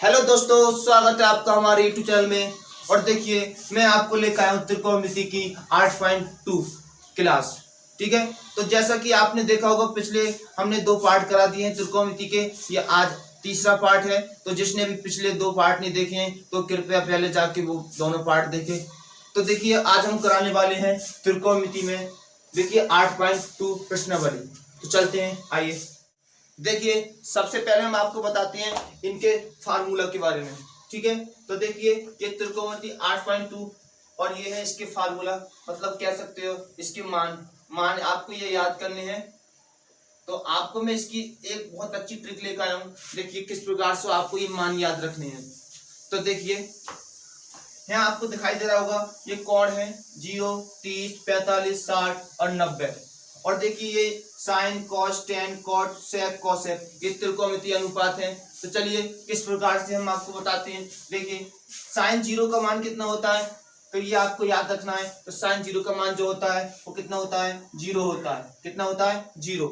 Hello दोस्तों, स्वागत है आपका हमारे यूट्यूब चैनल में। और देखिए, मैं आपको लेकर आया हूँ त्रिकोणमिति की 8.2 क्लास। ठीक है, तो जैसा कि आपने देखा होगा, पिछले हमने 2 पार्ट करा दिए हैं त्रिकोणमिति के। ये आज तीसरा पार्ट है। तो जिसने भी पिछले 2 पार्ट नहीं देखे हैं तो कृपया पहले जाके वो दोनों पार्ट देखें। तो देखिए, आज हम कराने वाले हैं त्रिकोणमिति में देखिए 8.2 प्रश्नावली। तो चलते हैं, आइए। देखिए, सबसे पहले हम आपको बताते हैं इनके फार्मूला के बारे में। ठीक है, तो देखिए, ये त्रिकोणमिति 8.2 और ये है इसके फार्मूला, मतलब कह सकते हो इसके मान आपको ये याद करने हैं। तो आपको मैं इसकी एक बहुत अच्छी ट्रिक लेकर आया हूँ। देखिए किस प्रकार से आपको ये मान याद रखने हैं। तो देखिए, यहाँ आपको दिखाई दे रहा होगा ये कोण है 0, 30, 45, 60 और 90। और देखिए ये साइन, कॉस, टेन, कॉट, सेक, कोसेक, ये त्रिकोणमितीय अनुपात है। तो चलिए किस प्रकार से हम आपको बताते हैं। देखिए, साइन 0 का मान कितना होता है, तो ये आपको याद रखना है। तो साइन 0 का मान जो होता है वो कितना होता है, 0 होता है। कितना होता है, 0।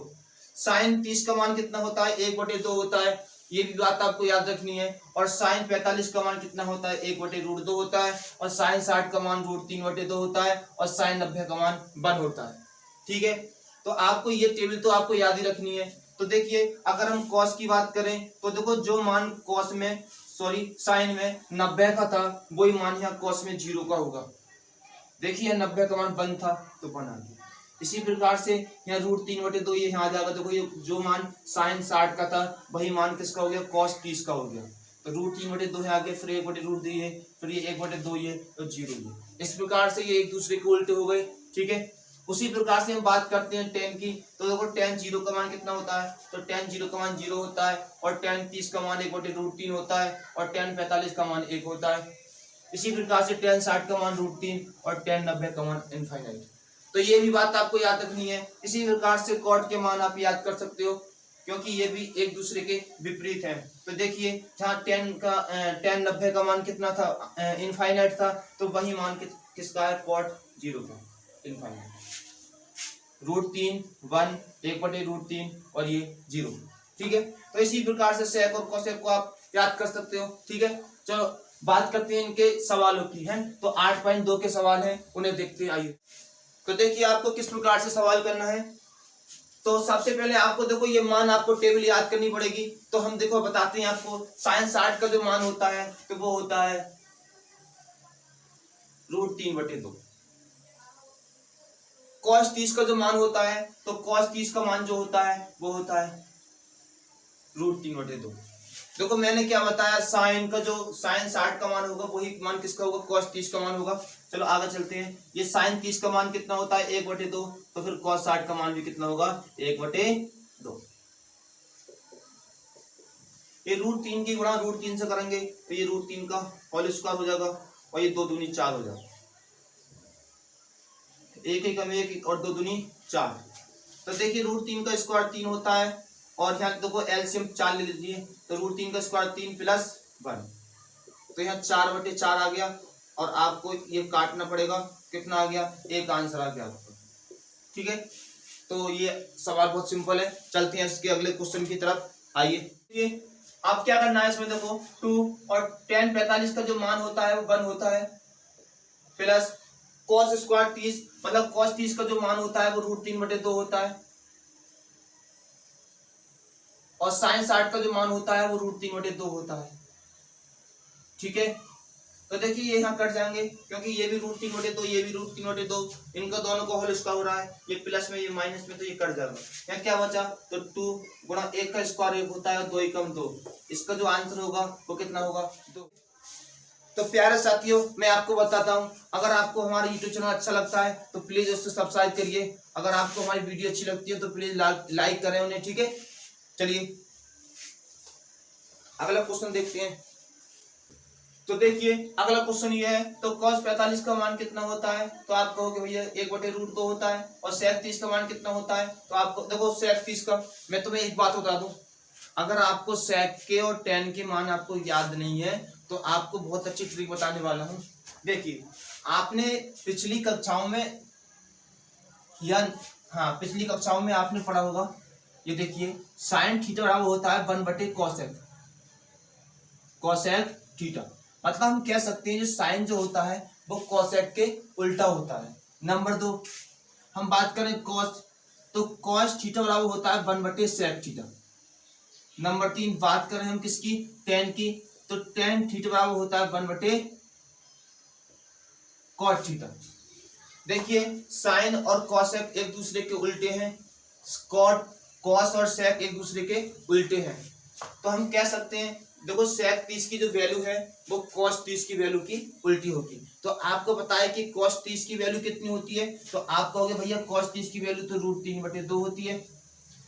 साइन 30 का मान कितना होता है, 1/2 होता है। ये भी बात आपको याद रखनी है। और साइन 45 का मान कितना होता है, 1/√2 होता है। और साइन 60 का मान √3/2 होता है। और साइन 90 का मान 1 होता है। ठीक है, तो आपको ये टेबल तो आपको याद ही रखनी है। तो देखिए, अगर हम कॉस की बात करें तो देखो, जो मान कॉस में साइन में 90 का था, वही मान यहाँ कॉस में 0 का होगा। देखिए 90 का मान 1 था तो 1 आ गया। इसी प्रकार से यहाँ √3/2 ये यहाँ आ जाएगा। देखो, ये जो मान साइन 60 का था वही मान किसका हो गया, कॉस 30 का हो गया। तो √3/2 है आगे, फिर 1/√2 है, फिर ये 1/2 ये, तो 0 है। इस प्रकार से ये एक दूसरे के उल्टे हो गए। ठीक है, उसी प्रकार से हम बात करते हैं टेन की। तो देखो, टेन 0 का मान कितना होता है, तो टेन 0 का मान 0 होता है। और टेन 30 का मान 1/√3 होता है। और टेन 45 का मान 1 होता है। इसी प्रकार से टेन 60 का मान √3 और टेन 90 का मान इनफाइनाइट। तो ये भी बात आपको याद रखनी है। इसी प्रकार से कॉट के मान आप याद कर सकते हो, क्योंकि ये भी एक दूसरे के विपरीत हैं। तो देखिए, जहाँ टेन 90 का मान कितना था, इनफाइनाइट था, तो वही मान किसका है, कॉट 0 का, इनफाइनाइट। √3 1, 1/√3 और ये 0। ठीक है, तो इसी प्रकार से सेक और कोसेक को आप याद कर सकते हो। ठीक है, चलो बात करते हैं इनके सवालों की। है तो 8.2 के सवाल हैं, उन्हें देखते हैं, आइए। तो देखिए, आपको किस प्रकार से सवाल करना है। तो सबसे पहले आपको देखो, ये मान आपको टेबल याद करनी पड़ेगी। तो हम देखो बताते हैं आपको। साइन 60 का जो मान होता है तो वो होता है √3/2। कॉस 30 का जो मान होता है तो कॉस 30 का मान जो होता है वो होता है √3/2। देखो, मैंने क्या बताया, साइन 60 का मान होगा वही मान किसका होगा, कॉस 30 का मान होगा। चलो आगे चलते हैं। ये साइन 30 का मान कितना होता है, 1/2। तो फिर कॉस 60 का मान भी कितना होगा, 1/2। ये √3 की गुणा √3 से करेंगे तो ये √3 का होल स्क्वायर हो जाएगा। और ये 2 दूनी 4 हो जाएगा। 1 कम 1 और 2 दूनी 4। तो देखिए, √3 का स्क्वायर 3 होता है। और यहाँ देखो एलसीएम 4 ले लीजिए। तो √3 का स्क्वायर 3 + 1, तो यहाँ 4/4 आ गया। और आपको ये काटना पड़ेगा, कितना आ गया, एक आंसर आ गया आपको। ठीक है, तो ये सवाल बहुत सिंपल है। चलते हैं इसके अगले क्वेश्चन की तरफ, आइए। ये आप क्या करना है इसमें, देखो 2 और टेन 45 का जो मान होता है वो 1 होता है, प्लस कॉस स्क्वायर 30, मतलब कॉस 30 का जो मान होता है वो √3/2 होता है। और साइन 60 का जो मान होता है वो √3/2 होता है। ठीक है, तो देखिए ये यहाँ कट जाएंगे, क्योंकि ये भी √3/2, ये भी √3/2, इनका दोनों का होल स्क्वायर हो रहा है। ये प्लस में ये माइनस में, तो ये कट जाएगा। यहाँ क्या बचा, तो 2 गुणा 1 का स्क्वायर 1 होता है, 2 कम 2। इसका जो आंसर होगा वो कितना होगा, 2। तो प्यारे साथियों, मैं आपको बताता हूँ, अगर आपको हमारा यूट्यूब चैनल अच्छा लगता है तो प्लीज उससे सब्सक्राइब करिए। अगर आपको हमारी वीडियो अच्छी लगती है तो प्लीज लाइक करें उन्हें। ठीक है, चलिए अगला क्वेश्चन देखते हैं। तो देखिए, अगला क्वेश्चन ये है, तो cos 45 का मान कितना होता है, तो आप कहोगे भैया 1/√2 होता है। और sec 30 का मान कितना होता है, तो आपको देखो sec 30 का, मैं तुम्हें एक बात बता दूं, अगर आपको sec के और tan के मान आपको याद नहीं है तो आपको बहुत अच्छी ट्रिक बताने वाला हूं। देखिए, आपने पिछली कक्षाओं में पिछली कक्षाओं में आपने पढ़ा होगा। ये देखिए, sin थीटा बराबर होता है 1/cos x। Cosec theta. मतलब हम कह सकते हैं जो साइन जो होता है वो कोसेक के उल्टा होता है। नंबर 2 हम बात करें कॉस, तो कॉस थीटा बराबर होता है 1/सेक थीटा। नंबर 3 बात करें हम किसकी, टेन की, तो टेन थीटा बराबर होता है 1/कॉस थीटा। देखिए साइन और कॉसेक एक दूसरे के उल्टे हैं, कॉट कॉस और सेक एक दूसरे के उल्टे हैं। तो हम कह सकते हैं देखो सेक 30 की जो वैल्यू है वो कॉस 30 की वैल्यू की उल्टी होगी। तो आपको पता है कि कॉस 30 की वैल्यू कितनी होती है, तो आप कहोगे भैया कॉस 30 की वैल्यू तो √3/2 होती है,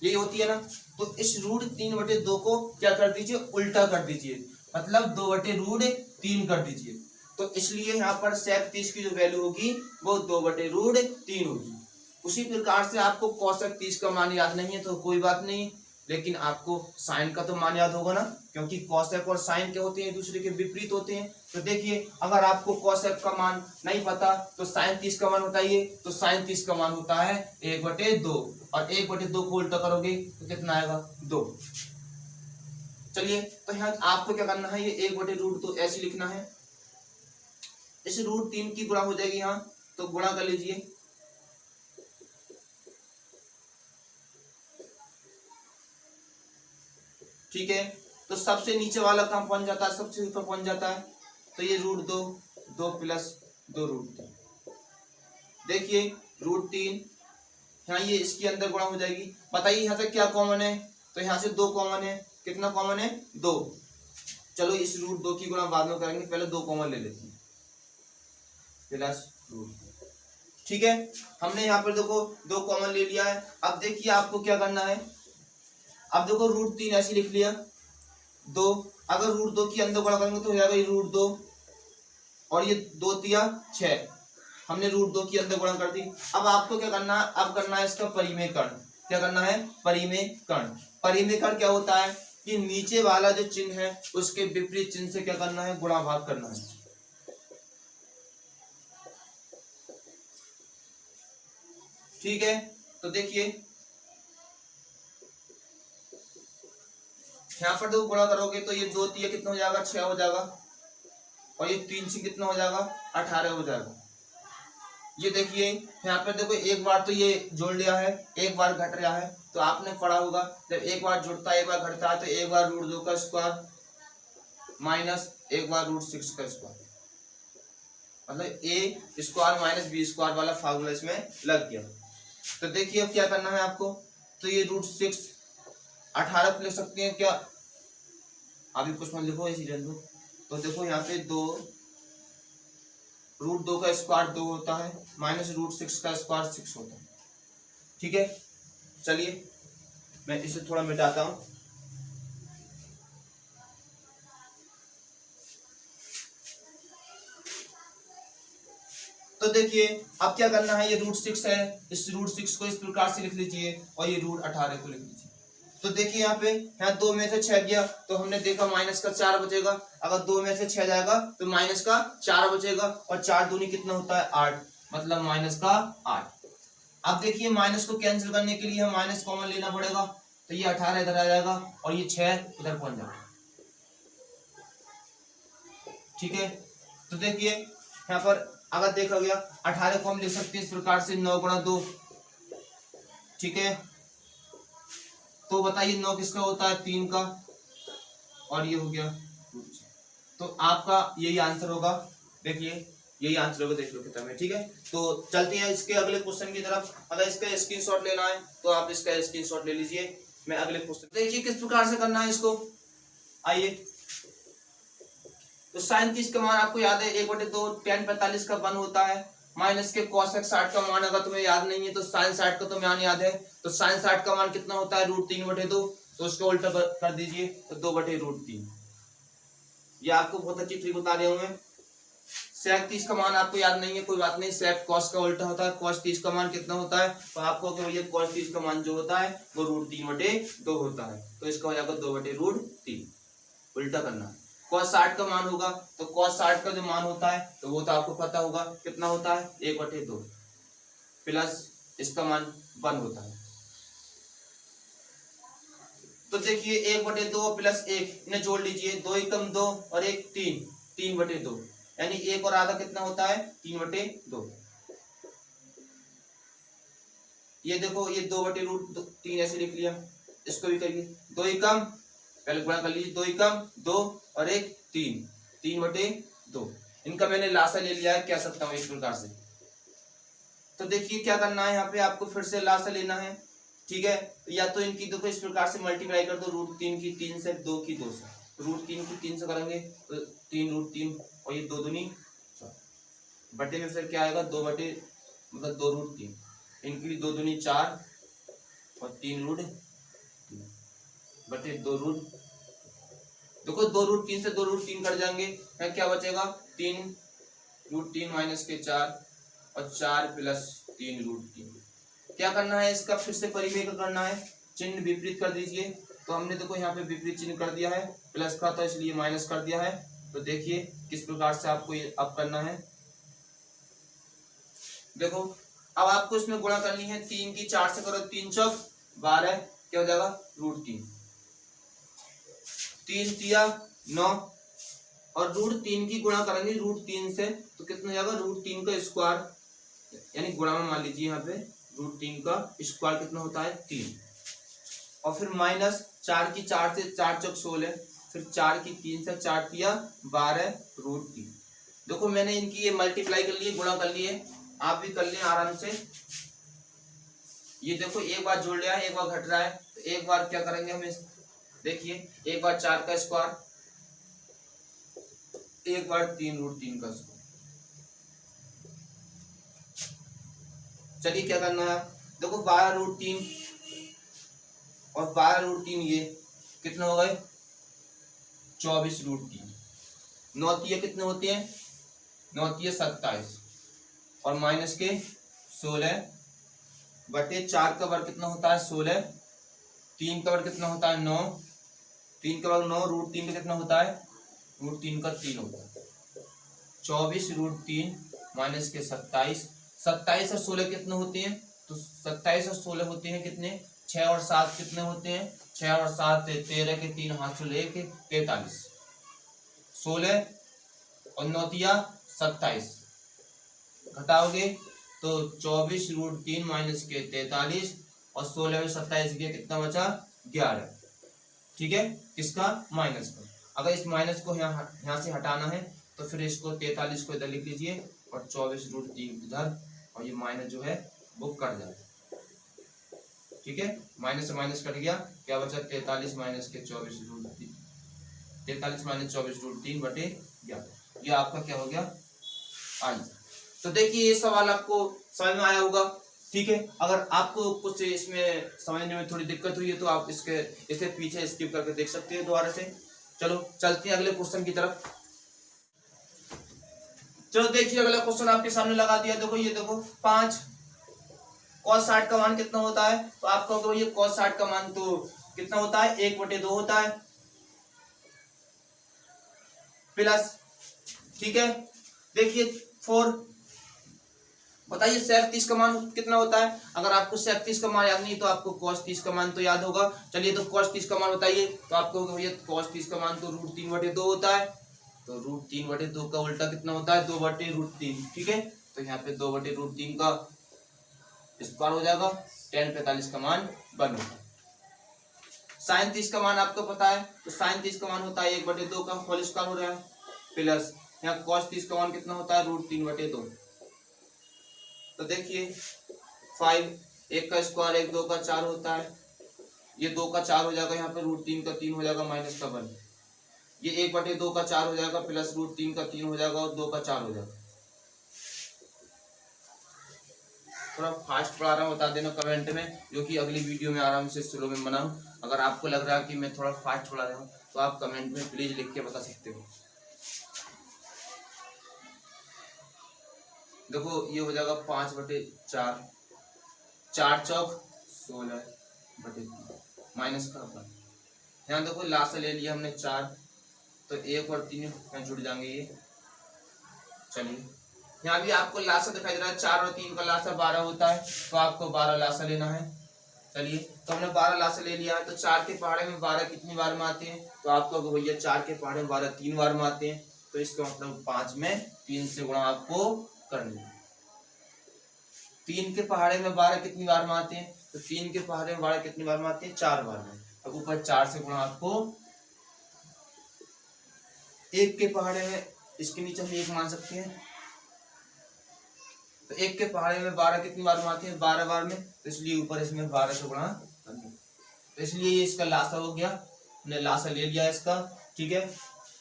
यही होती है ना। तो इस √3/2 को क्या कर दीजिए, उल्टा कर दीजिए, मतलब 2/√3 कर दीजिए। तो इसलिए यहाँ पर सेक 30 की जो वैल्यू होगी वो 2/√3 होगी। उसी प्रकार से आपको कोसेक 30 का मान याद नहीं है तो कोई बात नहीं, लेकिन आपको साइन का तो मान याद होगा ना, क्योंकि कोसेक और साइन क्या होते हैं, एक दूसरे के विपरीत होते हैं। तो देखिए अगर आपको कोसेक का मान नहीं पता तो साइन 30 का मान बताइए, तो साइन 30 का मान होता है 1/2, और 1/2 को उल्टा करोगे तो कितना आएगा, 2। चलिए तो यहाँ आपको क्या करना है, ये 1/√2 तो ऐसे लिखना है, इस √3 की गुणा हो जाएगी यहाँ, तो गुणा कर लीजिए। ठीक है, तो सबसे नीचे वाला कहाँ पहुंच जाता है, सबसे ऊपर पहुंच जाता है, तो ये √2, 2 + 2√3। देखिए √3 यहाँ ये इसके अंदर गुणा हो जाएगी। बताइए यहाँ से क्या कॉमन है, तो यहाँ से 2 कॉमन है, कितना कॉमन है, 2। चलो इस √2 की गुणा बाद में करेंगे, पहले 2 कॉमन ले लेते हैं, +√2। ठीक है, हमने यहाँ पर देखो 2 कॉमन ले लिया है। अब देखिए आपको क्या करना है, अब देखो √3 ऐसे लिख लिया, 2, अगर √2 की अंदर गुणा करेंगे तो हो जाएगा ये √2, और ये 2 तिया 6, हमने √2 की अंदर गुणा कर दी। अब आपको क्या करना है, अब करना है इसका परिमेयकरण। क्या करना है, परिमेयकरण। परिमेयकरण क्या होता है कि नीचे वाला जो चिन्ह है उसके विपरीत चिन्ह से क्या करना है, गुणा भाग करना है। ठीक है, तो देखिए यहाँ पर दो गुणा करोगे तो ये 2 तिया कितना हो जाएगा, 6 हो जाएगा, और ये 3 से कितना हो जाएगा, 18 हो जाएगा। ये देखिए यहाँ पर देखो एक बार तो ये जोड़ लिया है, एक बार घट रहा है, तो आपने पढ़ा होगा जब एक बार जुड़ता है एक बार घटता है तो एक बार √2 का स्क्वायर माइनस एक बार √6 का स्क्वायर, मतलब a square minus b square वाला फार्मूला इसमें लग गया। तो देखिए अब क्या करना है आपको, तो ये √6 18 लिख सकते हैं क्या, अभी कुछ मत लिखो इसी रन दो। तो देखो यहाँ पे 2 √2 का स्क्वायर 2 होता है, माइनस √6 का स्क्वायर 6 होता है। ठीक है, चलिए मैं इसे थोड़ा मिटाता हूं। तो देखिए अब क्या करना है, ये √6 है, इस √6 को इस प्रकार से लिख लीजिए और ये √18 को लिख लीजिए। तो देखिए यहाँ पे, यहाँ 2 में से 6 गया तो हमने देखा माइनस का 4 बचेगा, अगर 2 में से 6 जाएगा तो माइनस का 4 बचेगा, और 4 दूनी कितना होता है, 8, मतलब माइनस का 8। अब देखिए माइनस को कैंसिल करने के लिए हम माइनस कॉमन लेना पड़ेगा, तो ये 18 इधर आ जाएगा और ये 6 इधर पहुंच जाएगा। ठीक है, तो देखिए यहाँ पर अगर देखा गया 18 को हम लिख सकते हैं इस प्रकार से 9 × 2। ठीक है, तो बताइए 9 किसका होता है, 3 का, और ये हो गया। तो आपका यही आंसर होगा, देखिए यही आंसर होगा, देख लो कितना में। ठीक है, तो चलते हैं इसके अगले क्वेश्चन की तरफ। अगर इसका स्क्रीनशॉट लेना है तो आप इसका स्क्रीनशॉट ले लीजिए। मैं अगले क्वेश्चन देखिए किस प्रकार से करना है इसको। आइए, तो साइन 30 का मान आपको याद है 1/2 tan 45 का 1 होता है, माइनस के कोसेक 60 का मान अगर तुम्हें याद नहीं है तो साइन 60 का तो मान याद है, तो साइन 60 का मान कितना होता है, √3/2, तो उसको उल्टा कर दीजिए तो 2/√3। ये आपको बहुत अच्छी ट्रिक बता रहे होंगे। सेक 30 का मान आपको याद नहीं है, कोई बात नहीं, सेक कॉस का उल्टा होता है, cos 30 का मान कितना होता है, तो आपको भैया cos 30 का मान जो होता है वो √3/2 होता है, तो इसका हो जाएगा 2/√3, उल्टा करना है। cos 60 का मान होगा तो cos 60 का जो मान होता है तो वो तो आपको पता होगा कितना होता है, 1/2 प्लस इसका मान 1 होता है। तो देखिए 1/2 प्लस 1 इन्हें जोड़ लीजिए, 2 एकम 2 और 1 3, 3/2 यानी 1 और आधा कितना होता है 3/2। ये देखो ये 2/√3 ऐसे लिख लिया, इसको भी करिए 2 एकम, पहले गुणा कर लीजिए, 2 एकम 2 और 1 3, 3/2। इनका मैंने लासा ले लिया है, कह सकता हूं इस प्रकार से। तो देखिए क्या करना है, यहाँ पे आपको फिर से लासा लेना है, ठीक है। तो या तो इनकी देखो इस प्रकार से मल्टीप्लाई कर दो, √3 की 3 से, 2 की 2 से, √3 की 3 से करेंगे तो 3√3 और ये 2 दूनी 4, बटे में फिर क्या आएगा 2 बटे मतलब 2√3, इनकी भी 2 दूनी 4 और 3√3 बटे 2√, देखो 2√3 से 2√3 कट जाएंगे, क्या बचेगा 3√3 माइनस के 4 और 4 प्लस 3√3। क्या करना है, इसका फिर से परिमेय का करना है, चिन्ह विपरीत कर दीजिए। तो हमने देखो यहाँ पे विपरीत चिन्ह कर दिया है, प्लस का था इसलिए माइनस कर दिया है। तो देखिए किस प्रकार से आपको ये अब करना है। देखो अब आपको इसमें गुणा करनी है, 3 की 4 से करो, 3 चौक 12, क्या हो जाएगा √3, 3 तिया 9 और √3 की गुणा करेंगे √3 से तो कितना हो जाएगा √3 का स्क्वायर, यानी गुणा में मान लीजिए यहाँ पे √3 का स्क्वायर कितना होता है 3, और फिर माइनस 4 की 4 से 4 चौक 16, फिर 4 की 3 से 4 तिया 12 √3। देखो मैंने इनकी ये मल्टीप्लाई कर लिए, गुणा कर लिए, आप भी कर लें आराम से। ये देखो एक बार जुड़ रहा है, एक बार घट रहा है, तो एक बार क्या करेंगे हम, देखिए एक बार 4 का स्क्वायर, एक बार 3√3 का स्क्वायर। चलिए क्या करना है, देखो 12√3 और 12√3 ये कितना हो गए 24√3, 9 तिया कितने होते हैं 9 तिया 27 और माइनस के 16 बटे 4 का वर्ग कितना होता है 16, 3 का वर्ग कितना होता है 9, 3 का वर्ग 9, √3 का कितना होता है √3 का 3 होता है, 24√3 माइनस के 27, 27 और 16 कितने होते हैं, तो 27 और 16 होते हैं कितने 6 और 7 कितने होते हैं 6 और 7 13 के 3 हाथ से लेके 43, 16 और 9 तिया 27 घटाओगे तो 24√3 माइनस के 43 और 16 और 27 के कितना बचा 11, ठीक है, किसका माइनस का। अगर इस माइनस को यहाँ से हटाना है तो फिर इसको 43 को इधर लिख लीजिए और 24√3 इधर, और ये माइनस जो है वो कट जाएगा, ठीक है, माइनस से माइनस कट गया, क्या बचा 43 माइनस के 24√3, 43 माइनस 24√3 बटे 11, ये आपका क्या हो गया आंसर। तो देखिए ये सवाल आपको समझ में आया होगा, ठीक है। अगर आपको कुछ इसमें समझने में थोड़ी दिक्कत हुई है तो आप इसे पीछे स्किप करके देख सकते हैं दोबारा से। चलो चलते हैं अगले क्वेश्चन की तरफ। चलो देखिए अगला क्वेश्चन आपके सामने लगा दिया, देखो ये देखो 5 cos 60 का मान कितना होता है, तो आप कहोगे ये cos 60 का मान तो कितना होता है 1/2 होता है प्लस, ठीक है। देखिए 4, बताइए sec 30 का मान कितना होता है। अगर आपको sec 30 का मान याद नहीं तो आपको cos 30 का मान तो याद होगा। चलिए तो cos 30 का मान बताइए, तो आपको भैया cos 30 का मान तो √3/2 होता है, तो √3/2 का उल्टा कितना होता है 2/√3, ठीक है। तो यहाँ पे 2/√3 का स्क्वायर हो जाएगा, tan 45 का मान बन होगा। sin 30 का मान आपको पता है, तो sin 30 का मान होता है 1/2 का होल स्क्वायर हो रहा है प्लस यहाँ cos 30 का मान कितना होता है √3/2। तो देखिए 5, 1 का स्क्वायर 1 2 का 4 होता है, ये 2 का 4 हो जाएगा, यहाँ पे √3 का 3 हो जाएगा माइनस का 1, ये 1/2 का 4 हो जाएगा प्लस √3 का 3 हो जाएगा और 2 का 4 हो जाएगा। थोड़ा फास्ट पढ़ा रहा हूँ, बता देना कमेंट में, जो कि अगली वीडियो में आराम से स्लो में बनाऊं। अगर आपको लग रहा है कि मैं थोड़ा फास्ट पढ़ा रहा हूँ तो आप कमेंट में प्लीज लिख के बता सकते हो। देखो ये हो जाएगा 5/4, 4 चौक 16/3 माइनस का 1, यहाँ देखो लास्ट ले लिया हमने 4, तो 1 और 3 यहाँ जुड़ जाएंगे ये। चलिए यहाँ भी आपको लासा दिखाई दे रहा है, 4 और 3 का लासा 12 होता है, तो आपको 12 लासा लेना है, चलिए, तो हमने 12 लाशें ले लिया है, तो 4 के पहाड़े में 12 कितनी बार में आते हैं, तो आपको भैया 4 के पहाड़े में 12 3 बार में आते हैं, तो इसका मतलब 5 में 3 से गुणा आपको करना है। 3 के पहाड़े में 12 कितनी बार में आते हैं, तो 3 के पहाड़े में 12 कितनी बार में आते हैं, 4 बार में। अब ऊपर 4 से गुणा आपको 1 के पहाड़े में, इसके नीचे हम 1 मान सकते हैं, तो 1 के पहाड़े में 12 कितनी बार में आती है, 12 बार में, तो इसलिए ऊपर इसमें 12 से गुणा करना, तो इसलिए ये इसका लासा हो गया, हमने लासा ले लिया इसका। ठीक है,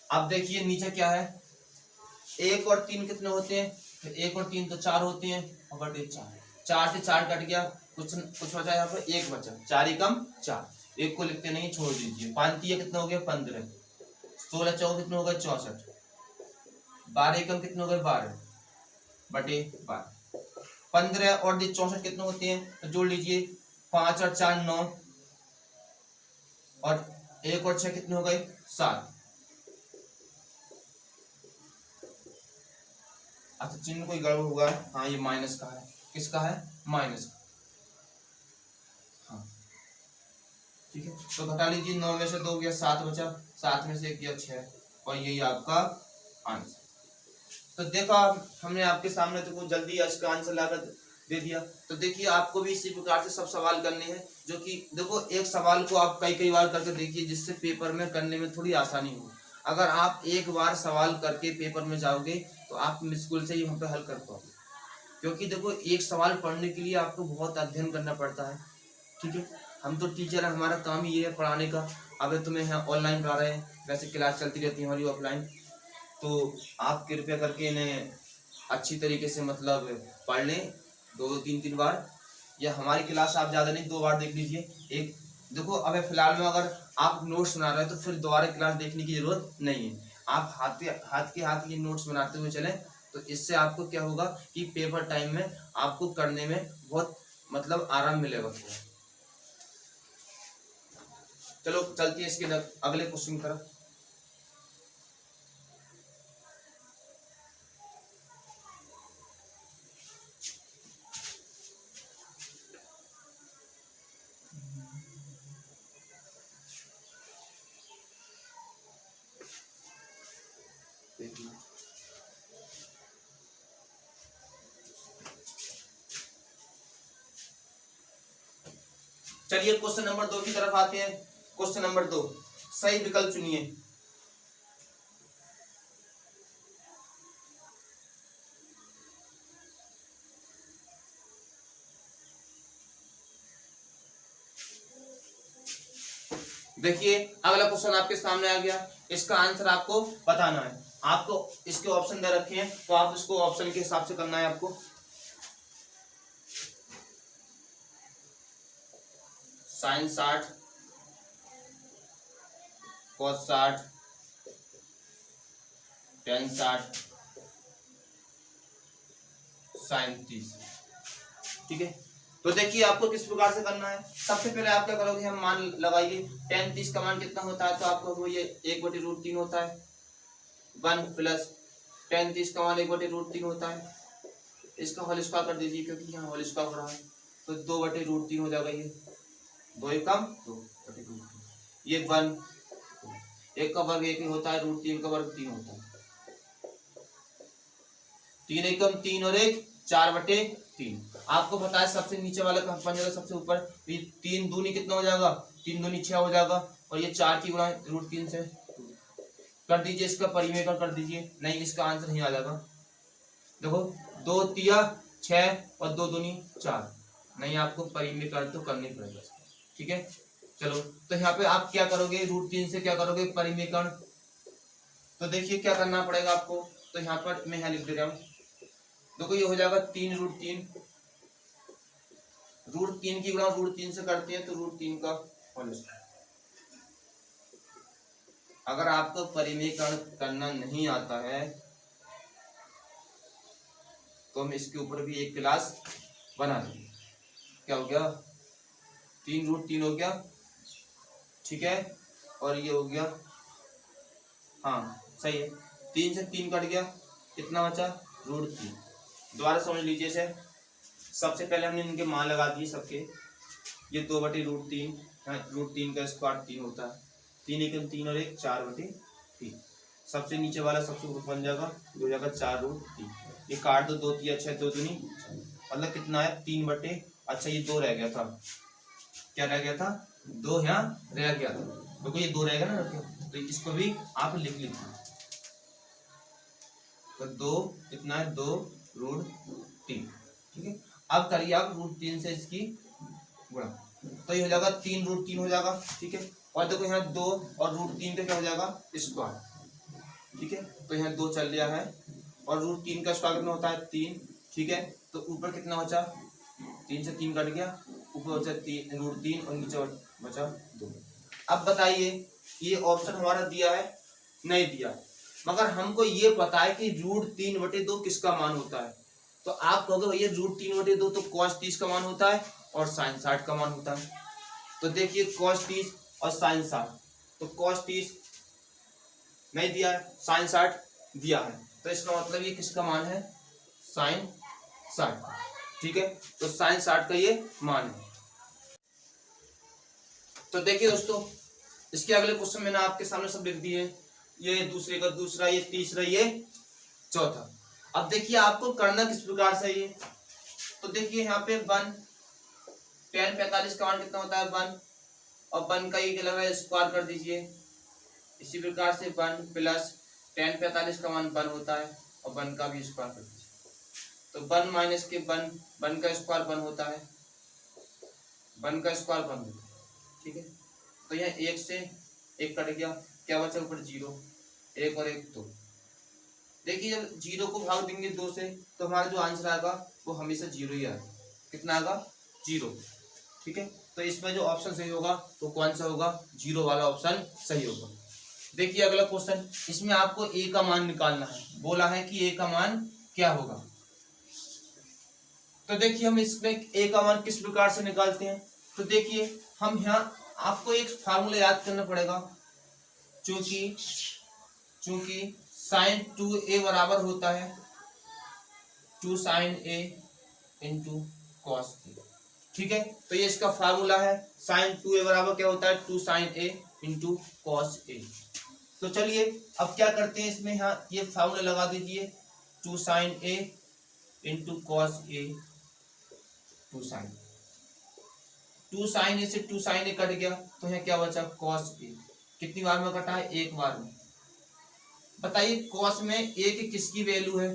अब देखिए नीचे क्या है, 1 और 3 कितने होते हैं, तो 1 और 3 तो 4 होते हैं, और बटे 4 से 4 कट गया, कुछ बचा यहाँ पर, 1 बचा, 4 एकम 4, 1 को लिखते नहीं, छोड़ दीजिए। 5 कितना हो गया 15, 16 4 कितना हो गया 64, 12 एकम कितने हो गए 12 बटे 12, 15 और 64 कितने होते हैं, तो जोड़ लीजिए, 5 और 4 9, और 1 और 6 कितने हो गए 7। अच्छा, चिन्ह कोई गड़बड़ हुआ है, हाँ ये माइनस का है, किसका है, माइनस का, हाँ ठीक है। तो घटा लीजिए, 9 में से 2 गया 7 बचा, 7 में से 1 गया 6, और यही आपका आंसर। तो देखो हमने आपके सामने तो कुछ जल्दी इसका आंसर लाकर दे दिया। तो देखिए आपको भी इसी प्रकार से सब सवाल करने हैं, जो कि देखो एक सवाल को आप कई बार करके देखिए, जिससे पेपर में करने में थोड़ी आसानी हो। अगर आप एक बार सवाल करके पेपर में जाओगे तो आप मुश्किल से ही वहाँ पे हल कर पाओगे, क्योंकि देखो एक सवाल पढ़ने के लिए आपको बहुत अध्ययन करना पड़ता है। ठीक है, हम तो टीचर हैं, हमारा काम ही ये है पढ़ाने का। अब तुम्हें यहाँ ऑनलाइन पढ़ा रहे हैं, वैसे क्लास चलती रहती है हमारी ऑफलाइन, तो आप कृपया करके इन्हें अच्छी तरीके से मतलब पढ़ लें 2-3 बार, या हमारी क्लास आप ज़्यादा नहीं 2 बार देख लीजिए। एक देखो अभी फिलहाल में अगर आप नोट्स बना रहे हैं तो फिर दोबारा क्लास देखने की जरूरत नहीं है, आप हाथ के हाथ ये नोट्स बनाते हुए चलें, तो इससे आपको क्या होगा कि पेपर टाइम में आपको करने में बहुत मतलब आराम मिलेगा। चलो चलती है इसके अगले क्वेश्चन की तरफ। चलिए क्वेश्चन नंबर 2 की तरफ आते हैं। क्वेश्चन नंबर 2, सही विकल्प चुनिए। देखिए अगला क्वेश्चन आपके सामने आ गया, इसका आंसर आपको बताना है। आपको इसके ऑप्शन दे रखे हैं, तो आप इसको ऑप्शन के हिसाब से करना है आपको। Sine 60, cos 60, tan 60, sine 30। ठीक है, तो देखिए आपको किस प्रकार से करना है। सबसे पहले आप क्या करोगे, हम मान लगाइए टेन 30 का मान कितना होता है, तो आपको ये 1/√3 होता है, 1 प्लस टेन 30 का मान 1/√3 होता है, इसका होल स्क्वायर कर दीजिए, क्योंकि यहाँ होल स्क्वायर हो रहा है, तो 2/√3 हो जाएगा, ये 2 एकम 2/√3, ये 1, 1 का वर्ग 1 ही होता है, √3 का वर्ग 3 होता है, 3 एकम 3 और 1 4/3। आपको बताया सबसे नीचे वाला का पंजा सबसे ऊपर, 3 दूनी कितना हो जाएगा, 3 दूनी 6 हो जाएगा, और ये 4 की गुणा √3 से कर दीजिए, इसका परिमेय कर दीजिए, नहीं इसका आंसर नहीं आ जाएगा। देखो 2 तिया 6 और 2 दूनी 4, नहीं आपको परिमेय तो करनी पड़ेगा। ठीक है, चलो तो यहाँ पे आप क्या करोगे, √3 से क्या करोगे परिमेयकरण, तो देखिए क्या करना पड़ेगा आपको। तो यहाँ पर मैं यहाँ लिख दे रहा हूँ, देखो ये हो जाएगा 3√3, √3 की गुणा √3 से करते हैं तो √3 का होल स्क्वायर। अगर आपको परिमेयकरण करना नहीं आता है तो हम इसके ऊपर भी एक क्लास बना देंगे। क्या हो गया, 3√3 हो गया, ठीक है, और ये हो गया, हाँ सही है, 3 से 3 कट गया, कितना बचा √3। दोबारा समझ लीजिए इसे, सबसे पहले हमने इनके मान लगा दिए सबके, ये 2/√3, √3 का स्क्वायर 3 होता है, 3 एकम 3 और 1 4/3। सबसे नीचे वाला सबसे ऊपर बन जाएगा, हो जाएगा 4√3। ये काट दो, 2 3 6 2 दूनी, मतलब कितना है 3 अच्छा ये 2 रह गया था, क्या रह गया था 2 यहाँ रह गया था, क्योंकि ये 2 रहेगा ना रखे, तो इसको भी आप लिख लीजिए। तो 2 कितना है 2√3, ठीक है। अब करिए आप √3 से इसकी गुणा, तो ये हो जाएगा 3√3 हो जाएगा, ठीक है। और देखो यहाँ 2 और √3 का क्या हो जाएगा स्क्वायर, ठीक है। तो यहाँ 2 चल रहा है और √3 का स्क्वायर कितना होता है 3, ठीक है। तो ऊपर कितना बचा 3 से 3 कट गया, ऊपर बचा 3√3 और नीचे बचा 2। अब बताइए ये ऑप्शन हमारा दिया है नहीं दिया, मगर हमको ये पता है कि √3/2 किसका मान होता है। तो आप कहोगे भैया √3/2 तो cos 30 का मान होता है और sin 60 का मान होता है। तो देखिए cos 30 और sin 60, तो cos 30 नहीं दिया है, sin 60 दिया है, तो इसका मतलब ये किसका मान है sin 60, ठीक है। तो sin 60 का ये मान है। तो देखिए दोस्तों इसके अगले क्वेश्चन मैंने आपके सामने सब लिख दिए, ये दूसरे का दूसरा, ये तीसरा, ये चौथा। अब देखिए आपको करना किस प्रकार से ये, तो देखिए यहाँ पे 1 tan 45 का मान कितना होता है 1, और 1 का ये क्या लगा स्क्वायर कर दीजिए। इसी प्रकार से 1 प्लस tan 45 का मान 1 होता है और 1 का भी स्क्वायर कर दीजिए, तो 1 माइनस के 1 का स्क्वायर 1 होता है, 1 का स्क्वायर 1 होता है, ठीक है। तो यहाँ 1 से 1 कट गया, क्या बचा ऊपर 0, 1 और 1 2। देखिए जब 0 को भाग देंगे 2 से तो हमारा जो आंसर आएगा वो हमेशा 0 ही आएगा, कितना आएगा 0, ठीक है। तो इसमें जो ऑप्शन सही होगा वो कौन सा होगा 0 वाला ऑप्शन सही होगा। देखिए अगला क्वेश्चन, इसमें आपको a का मान निकालना है, बोला है कि a का मान क्या होगा। तो देखिए हम इसमें a का मान किस प्रकार से निकालते हैं, तो देखिए हम यहाँ आपको एक फार्मूला याद करना पड़ेगा, चूंकि sin 2a बराबर होता है 2 sin a into cos a, ठीक है। तो ये इसका फार्मूला है, sin 2a बराबर क्या होता है 2 sin a into cos a। तो चलिए अब क्या करते हैं, इसमें यहाँ ये फार्मूला लगा दीजिए 2 sin a into cos a, 2 sin a से 2 sin a कट गया, तो यहाँ क्या बचा cos a। कितनी बार में कटा है, एक बार में। बताइए cos में एक किसकी वैल्यू है,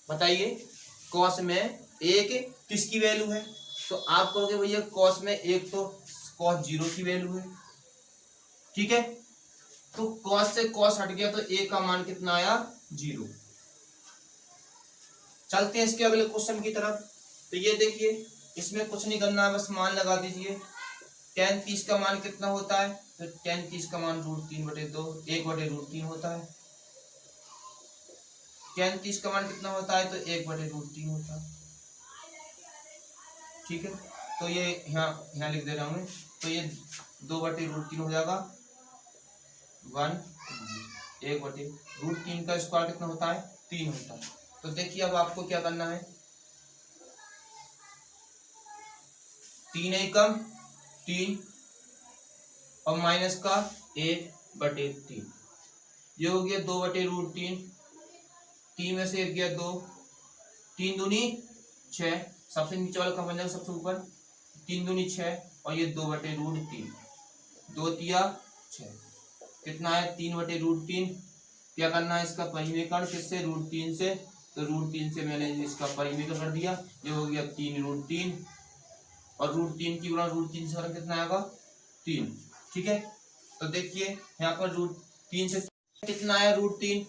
बताइए cos में एक किसकी वैल्यू है। तो आप कहोगे भैया cos में एक तो cos 0 की वैल्यू है, ठीक है। तो cos से cos हट गया तो a का मान कितना आया 0। चलते हैं इसके अगले क्वेश्चन की तरफ। तो ये देखिए इसमें कुछ नहीं करना है, बस मान लगा दीजिए। tan 30 का मान कितना होता है, तो tan 30 का मान √3/2 1/√3 होता है। tan 30 का मान कितना होता है, तो 1/√3 होता है, ठीक है। तो ये यहाँ लिख दे रहा हूँ मैं, तो ये 2/√3 हो जाएगा 1 1/√3 का स्क्वायर कितना होता है 3 होता है। तो देखिए अब आपको क्या करना है, 3 एकम 3 और माइनस का 1/3, ये हो गया 2/√3, 3 में से 1 गया 2, 3 दूनी 6, सबसे नीचे वाला कहाँ बन जाएगा सबसे ऊपर, 3 दूनी 6 और ये 2/√3, 2 तिया 6, कितना है 3/√3। क्या करना है इसका परिमेयकरण किससे, √3 से, तो √3 से मैंने इसका परिमेयकरण कर दिया, ये हो गया 3√3 और √3 की गुणा √3 से कितना आएगा 3, ठीक है। तो देखिए यहाँ पर √3 से कितना आया √3।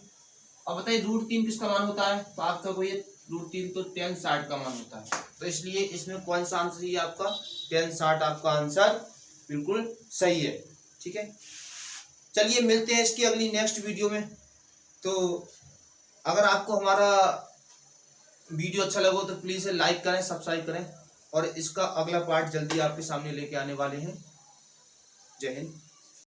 अब बताइए √3 किसका मान होता है, तो आपका कोई √3 तो tan 60 का मान होता है, तो इसलिए इसमें कौन सा आंसर है आपका tan 60 आपका आंसर बिल्कुल सही है, ठीक है। चलिए मिलते हैं इसकी अगली नेक्स्ट वीडियो में। तो अगर आपको हमारा वीडियो अच्छा लगा तो प्लीज़ लाइक करें, सब्सक्राइब करें, और इसका अगला पार्ट जल्दी आपके सामने लेके आने वाले हैं। जय हिंद।